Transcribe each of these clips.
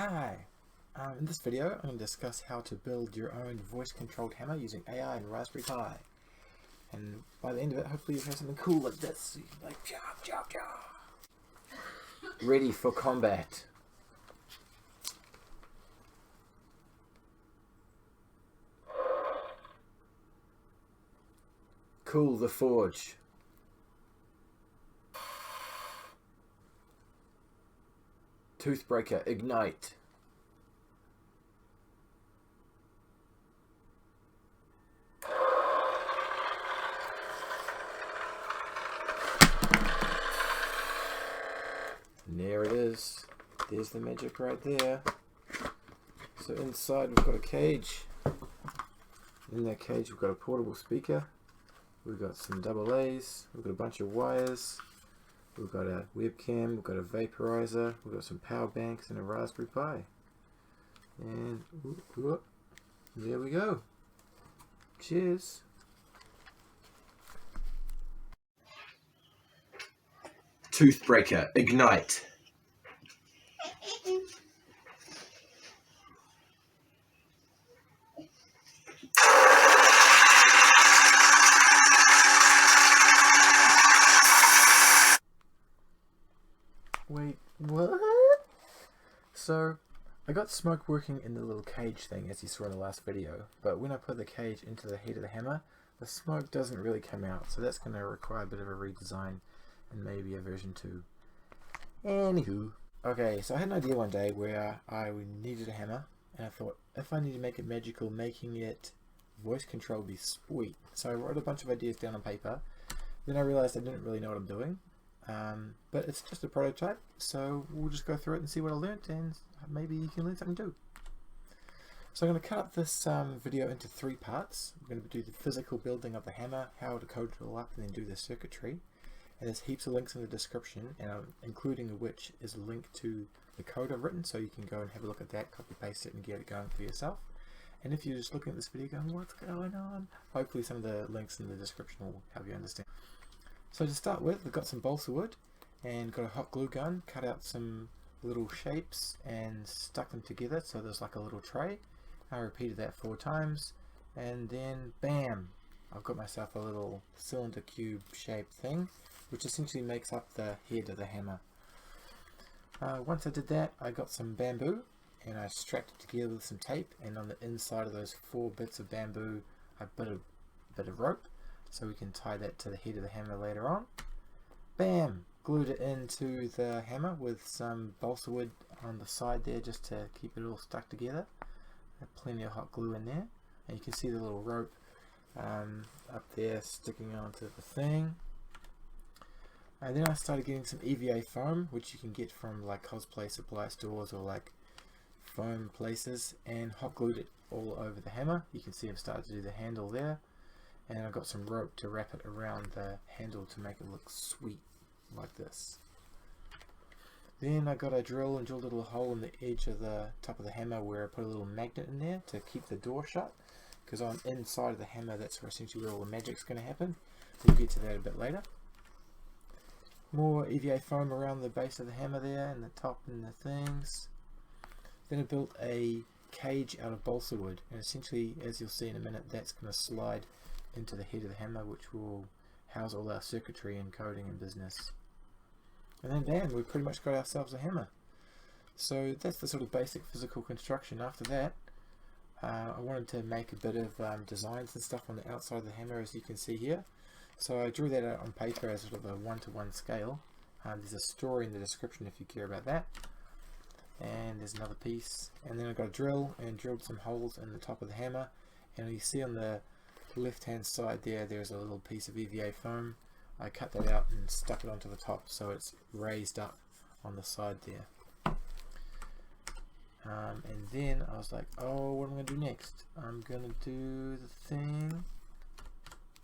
Hi! In this video I'm going to discuss how to build your own voice controlled hammer using AI and Raspberry Pi. And by the end of it, hopefully you'll have something cool like this. So you can like chop chop chop. Ready for combat. Cool the forge. Toothbreaker, ignite. And there it is. There's the magic right there. So inside we've got a cage. In that cage we've got a portable speaker. We've got some double A's. We've got a bunch of wires. We've got a webcam, we've got a vaporizer, we've got some power banks and a Raspberry Pi. And there we go. Cheers. Toothbreaker, ignite. Wait, what? So, I got smoke working in the little cage thing as you saw in the last video, but when I put the cage into the head of the hammer, the smoke doesn't really come out, so that's going to require a bit of a redesign and maybe a version 2. Anywho. Okay, so I had an idea one day where I needed a hammer, and I thought, if I need to make it magical, making it voice control would be sweet. So I wrote a bunch of ideas down on paper, then I realized I didn't really know what I'm doing. But it's just a prototype, so we'll just go through it and see what I learnt, and maybe you can learn something too. So I'm going to cut up this video into 3 parts. I'm going to do the physical building of the hammer, how to code it all up, and then do the circuitry. And there's heaps of links in the description, and including which is a link to the code I've written, so you can go and have a look at that, copy paste it, and get it going for yourself. And if you're just looking at this video going, what's going on? Hopefully some of the links in the description will help you understand. So to start with, we've got some balsa wood and got a hot glue gun, cut out some little shapes and stuck them together so there's like a little tray. I repeated that 4 times and then bam, I've got myself a little cylinder cube shaped thing which essentially makes up the head of the hammer. Once I did that, I got some bamboo and I strapped it together with some tape, and on the inside of those 4 bits of bamboo I put a bit of rope, so we can tie that to the head of the hammer later on. Bam! Glued it into the hammer with some balsa wood on the side there just to keep it all stuck together. Plenty of hot glue in there. And you can see the little rope up there sticking onto the thing. And then I started getting some EVA foam, which you can get from like cosplay supply stores or like foam places, and hot glued it all over the hammer. You can see I've started to do the handle there. And I've got some rope to wrap it around the handle to make it look sweet, like this. Then I got a drill and drilled a little hole in the edge of the top of the hammer where I put a little magnet in there to keep the door shut, because on inside of the hammer that's where essentially where all the magic's going to happen. We'll get to that a bit later. More EVA foam around the base of the hammer there and the top and the things. Then I built a cage out of balsa wood, and essentially, as you'll see in a minute, that's going to slide into the head of the hammer, which will house all our circuitry and coding and business. And then bam, we've pretty much got ourselves a hammer. So that's the sort of basic physical construction. After that, I wanted to make a bit of designs and stuff on the outside of the hammer, as you can see here. So I drew that out on paper as sort of a 1-to-1 scale. There's a story in the description if you care about that. And there's another piece. And then I got a drill and drilled some holes in the top of the hammer. And you see on the left hand side there's a little piece of EVA foam. I cut that out and stuck it onto the top so it's raised up on the side there. And then I was like, oh, what am I going to do next? I'm going to do the thing.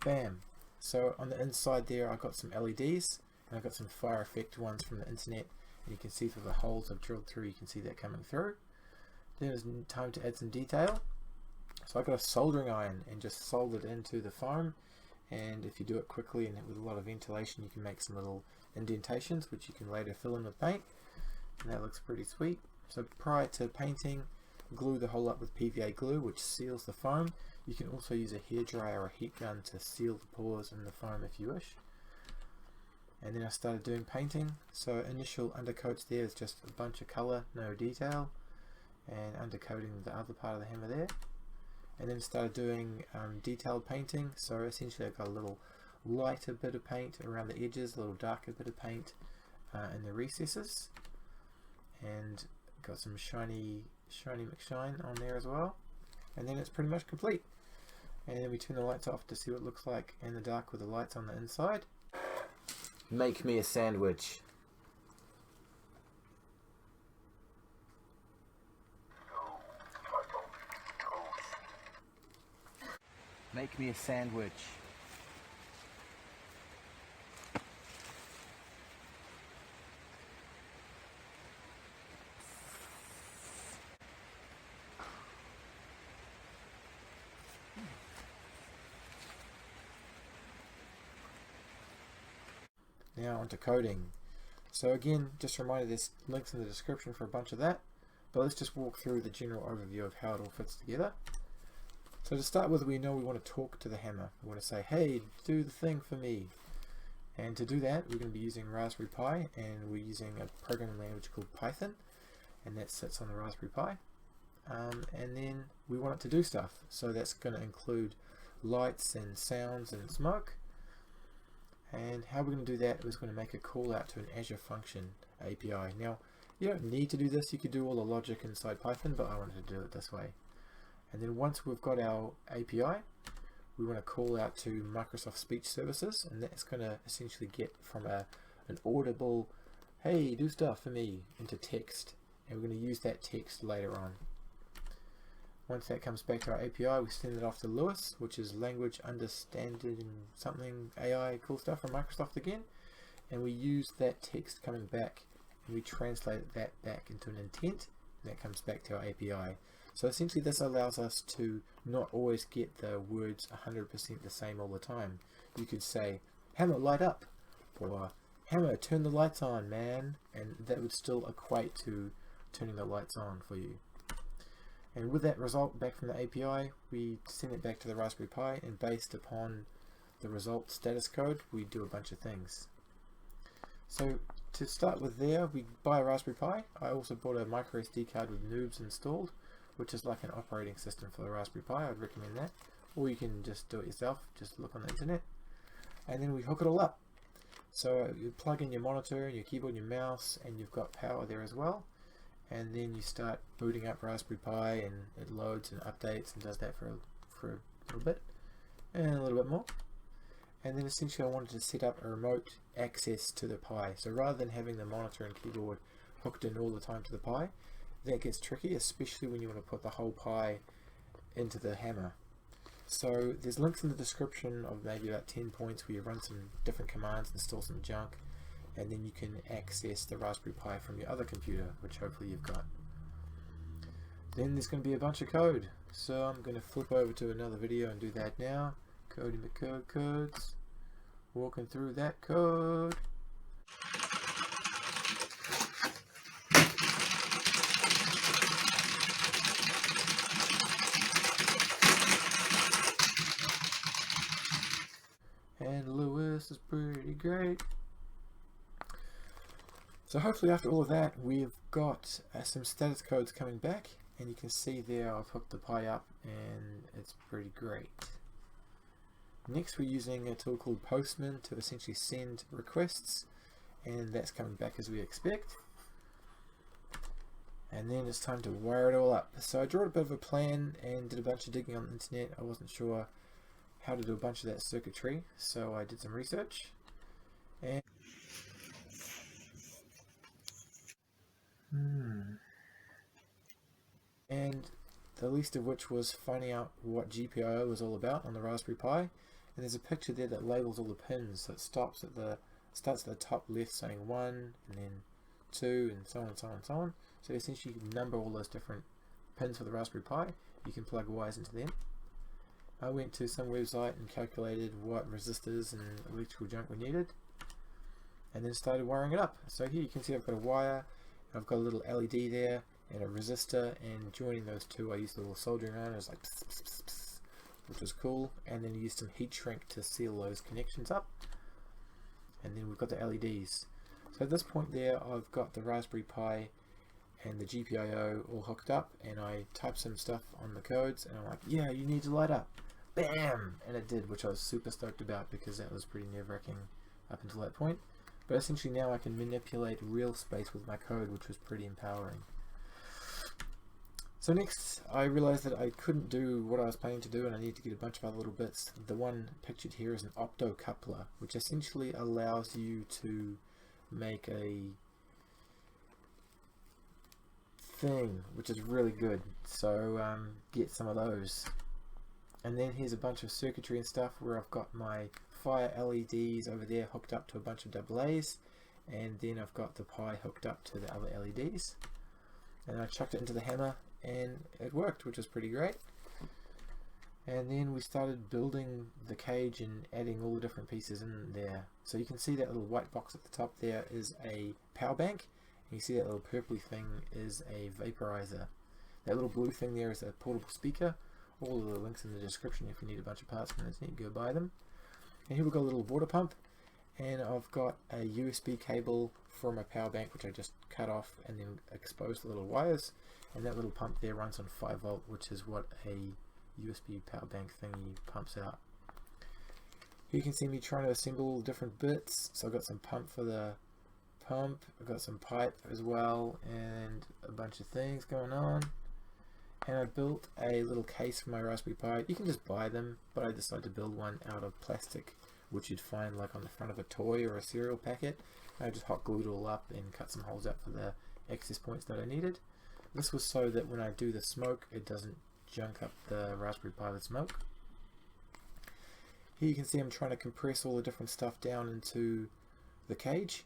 Bam! So on the inside there I got some LEDs, and I got some fire effect ones from the internet, and you can see through the holes I've drilled through, you can see that coming through. Then it's time to add some detail. So I got a soldering iron and just soldered into the foam, and if you do it quickly and with a lot of ventilation, you can make some little indentations which you can later fill in with paint, and that looks pretty sweet. So prior to painting, glue the hole up with PVA glue, which seals the foam. You can also use a hairdryer or a heat gun to seal the pores in the foam if you wish. And then I started doing painting. So initial undercoats there is just a bunch of colour, no detail, and undercoating the other part of the hammer there. And then started doing detailed painting. So essentially I've got a little lighter bit of paint around the edges, a little darker bit of paint in the recesses, and got some shiny McShine on there as well. And then it's pretty much complete. And then we turn the lights off to see what it looks like in the dark with the lights on the inside. Make me a sandwich. Make me a sandwich. Now onto coding. So again, just a reminder, there's links in the description for a bunch of that, but let's just walk through the general overview of how it all fits together. So to start with, we know we want to talk to the hammer. We want to say, hey, do the thing for me. And to do that, we're going to be using Raspberry Pi, and we're using a programming language called Python, and that sits on the Raspberry Pi. And then we want it to do stuff. So that's going to include lights and sounds and smoke. And how we're going to do that is going to make a call out to an Azure Function API. Now, you don't need to do this. You could do all the logic inside Python, but I wanted to do it this way. And then once we've got our API, we want to call out to Microsoft Speech Services, and that's going to essentially get from an audible, hey, do stuff for me, into text. And we're going to use that text later on. Once that comes back to our API, we send it off to Lewis, which is language understanding something AI cool stuff from Microsoft again, and we use that text coming back and we translate that back into an intent, and that comes back to our API. So essentially this allows us to not always get the words 100% the same all the time. You could say, hammer light up, or hammer turn the lights on, man, and that would still equate to turning the lights on for you. And with that result back from the API, we send it back to the Raspberry Pi, and based upon the result status code, we do a bunch of things. So to start with there, we buy a Raspberry Pi. I also bought a micro SD card with Noobs installed, which is like an operating system for the Raspberry Pi. I'd recommend that. Or you can just do it yourself, just look on the internet. And then we hook it all up. So you plug in your monitor and your keyboard and your mouse, and you've got power there as well. And then you start booting up Raspberry Pi, and it loads and updates and does that for a little bit and a little bit more. And then essentially I wanted to set up a remote access to the Pi. So rather than having the monitor and keyboard hooked in all the time to the Pi, that gets tricky, especially when you want to put the whole Pi into the hammer. So there's links in the description of maybe about 10 points where you run some different commands, install some junk, and then you can access the Raspberry Pi from your other computer, which hopefully you've got. Then there's going to be a bunch of code, so I'm going to flip over to another video and do that now. Coding the codes, walking through that code. And Lewis is pretty great. So hopefully after all of that, we've got some status codes coming back, and you can see there I've hooked the Pi up and it's pretty great. Next we're using a tool called Postman to essentially send requests, and that's coming back as we expect. And then it's time to wire it all up. So I drew a bit of a plan and did a bunch of digging on the internet. I wasn't sure how to do a bunch of that circuitry, so I did some research. And the least of which was finding out what GPIO was all about on the Raspberry Pi. And there's a picture there that labels all the pins, so it starts at the top left saying 1, and then 2, and so on and so on and so on. So essentially you can number all those different pins for the Raspberry Pi. You can plug wires into them. I went to some website and calculated what resistors and electrical junk we needed, and then started wiring it up. So here you can see I've got a wire, I've got a little LED there, and a resistor, and joining those two I used a little soldering iron. It was like pss, pss, pss, pss, which was cool, and then used some heat shrink to seal those connections up. And then we've got the LEDs. So at this point there, I've got the Raspberry Pi and the GPIO all hooked up, and I typed some stuff on the codes, and I'm like, yeah, you need to light up. Bam! And it did, which I was super stoked about because that was pretty nerve-wracking up until that point. But essentially now I can manipulate real space with my code, which was pretty empowering. So next I realized that I couldn't do what I was planning to do, and I needed to get a bunch of other little bits. The one pictured here is an optocoupler, which essentially allows you to make a thing, which is really good. So get some of those. And then here's a bunch of circuitry and stuff where I've got my fire LEDs over there hooked up to a bunch of AA's, and then I've got the Pi hooked up to the other LEDs, and I chucked it into the hammer and it worked, which was pretty great. And then we started building the cage and adding all the different pieces in there. So you can see that little white box at the top there is a power bank, and you see that little purpley thing is a vaporizer. That little blue thing there is a portable speaker. All of the links in the description if you need a bunch of parts from this, you can go buy them. And here we've got a little water pump, and I've got a USB cable for my power bank, which I just cut off and then exposed the little wires, and that little pump there runs on 5 volt, which is what a USB power bank thingy pumps out. Here you can see me trying to assemble different bits. So I've got some pump for the pump, I've got some pipe as well, and a bunch of things going on. And I built a little case for my Raspberry Pi. You can just buy them, but I decided to build one out of plastic, which you'd find like on the front of a toy or a cereal packet. I just hot glued it all up and cut some holes out for the access points that I needed. This was so that when I do the smoke, it doesn't junk up the Raspberry Pi with smoke. Here you can see I'm trying to compress all the different stuff down into the cage,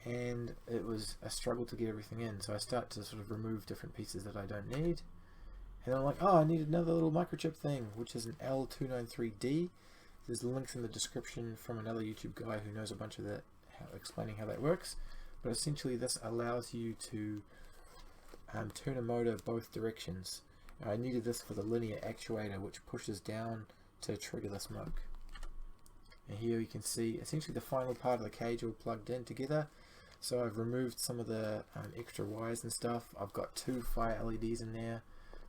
and it was a struggle to get everything in. So I start to sort of remove different pieces that I don't need. And I'm like, oh, I need another little microchip thing, which is an L293D. There's links in the description from another YouTube guy who knows a bunch of that, explaining how that works. But essentially this allows you to turn a motor both directions. I needed this for the linear actuator, which pushes down to trigger the smoke. And here you can see essentially the final part of the cage all plugged in together. So I've removed some of the extra wires and stuff. I've got 2 fire LEDs in there,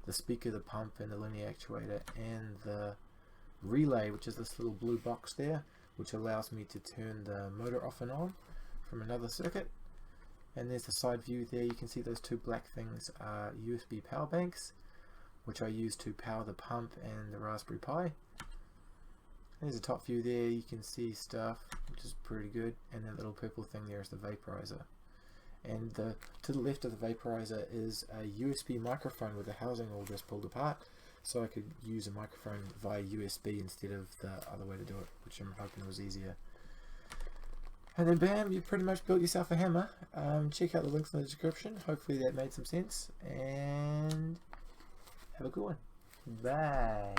the speaker, the pump, and the linear actuator, and the relay, which is this little blue box there, which allows me to turn the motor off and on from another circuit. And there's the side view there. You can see those 2 black things are USB power banks, which I use to power the pump and the Raspberry Pi. There's a top view there. You can see stuff, which is pretty good. And that little purple thing there is the vaporizer. And to the left of the vaporizer is a USB microphone with the housing all just pulled apart, so I could use a microphone via USB instead of the other way to do it, which I'm hoping was easier. And then bam, you pretty much built yourself a hammer. Check out the links in the description. Hopefully that made some sense, and have a good one. Bye.